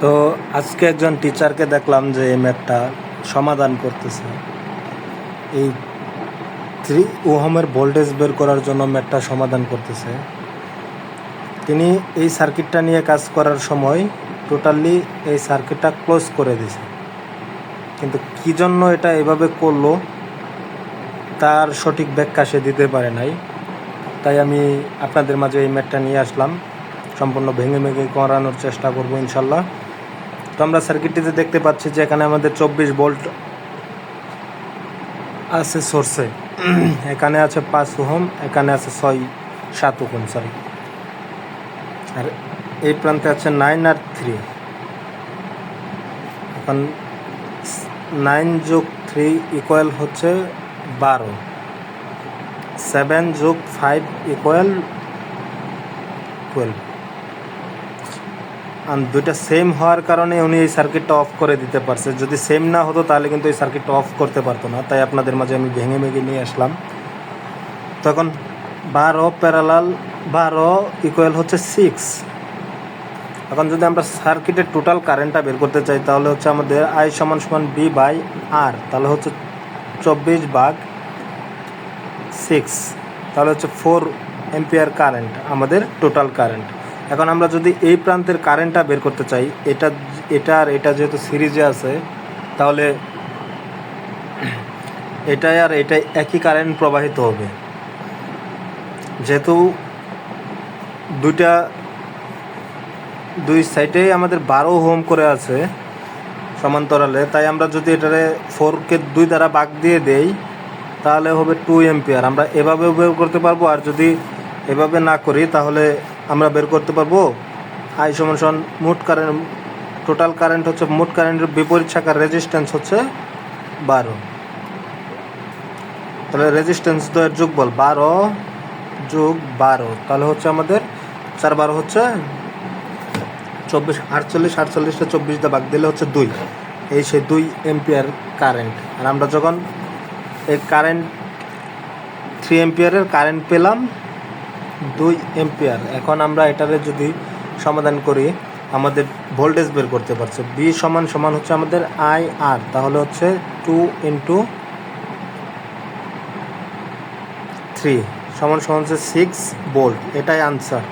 তো আজকে একজন টিচারকে দেখলাম যে এই ম্যাথটা সমাধান করতেছে। এই 3 ওহমের ভোল্টেজ বের করার জন্য ম্যাথটা সমাধান করতেছে। তিনি এই সার্কিটটা নিয়ে কাজ করার সময় টোটালি এই সার্কিটটা ক্লোজ করে দিয়েছে, কিন্তু কী জন্য এটা এভাবে করলো তার সঠিক ব্যাখ্যা সে দিতে পারে নাই। তাই আমি আপনাদের মাঝে এই ম্যাথটা নিয়ে আসলাম, সম্পূর্ণ ভেঙে ভেঙে করানোর চেষ্টা করব ইনশাল্লাহ। তো আমরা সার্কিটটিতে দেখতে পাচ্ছি যে এখানে আমাদের 24 ভোল্ট আছে সোর্সে, এখানে আছে 5 ওহম, এখানে আছে 7 ওহম সরি, আর এই প্রান্তে আছে 9 আর 3। এখন 9 যোগ 3 ইকুয়াল হচ্ছে 12, 7 যোগ 5 ইকুয়াল 12। আর দুইটা সেম হওয়ার কারণে উনি এই সার্কিটটা অফ করে দিতে পারছে। যদি সেম না হতো তাহলে কিন্তু এই সার্কিটটা অফ করতে পারতো না। তাই আপনাদের মাঝে আমি ভেঙে ভেঙে নিয়ে আসলাম। তখন 12 প্যারালাল 12 ইকুয়াল হচ্ছে 6। এখন যদি আমরা সার্কিটের টোটাল কারেন্টটা বের করতে চাই তাহলে হচ্ছে আমাদের I = B/R, তাহলে হচ্ছে 24/6, তাহলে হচ্ছে 4 এম্পিয়ার কারেন্ট আমাদের টোটাল কারেন্ট। এখন আমরা যদি এই প্রান্তের কারেন্টটা বের করতে চাই, এটা আর এটা যেহেতু সিরিজে আছে, তাহলে এটাই আর এটাই একই কারেন্ট প্রবাহিত হবে। যেহেতু দুই সাইডেই আমাদের 12 ওহম করে আছে সমান্তরালে, তাই আমরা যদি এটারে 4কে 2 দ্বারা ভাগ দিয়ে দেই তাহলে হবে 2 এম্পিয়ার। আমরা এভাবেও বের করতে পারবো, আর যদি এভাবে না করি তাহলে আমরা বের করতে পারবো I = মোট কারেন্ট, টোটাল কারেন্ট হচ্ছে মোট কারেন্টের বিপরীত শাখার রেজিস্ট্যান্স হচ্ছে 12। তাহলে রেজিস্ট্যান্স দ্বয়ের যোগফল 12 যোগ 12, তাহলে হচ্ছে আমাদের 4 12 হচ্ছে 24, 48, 48টা 24 দিয়ে ভাগ দিলে হচ্ছে 2, এই সেই 2 এম্পিয়ার কারেন্ট। আর আমরা যখন এই কারেন্ট 3 এম্পিয়ারের কারেন্ট পেলাম 2 এম্পিয়ার। এখন আমরা এটারে যদি সমাধান করি আমাদের ভোল্টেজ বের করতে পারছে। B সমান হচ্ছে আমাদের IR, তাহলে হচ্ছে 2 × 3 সমান হচ্ছে 6 ভোল্ট। এটাই আনসার।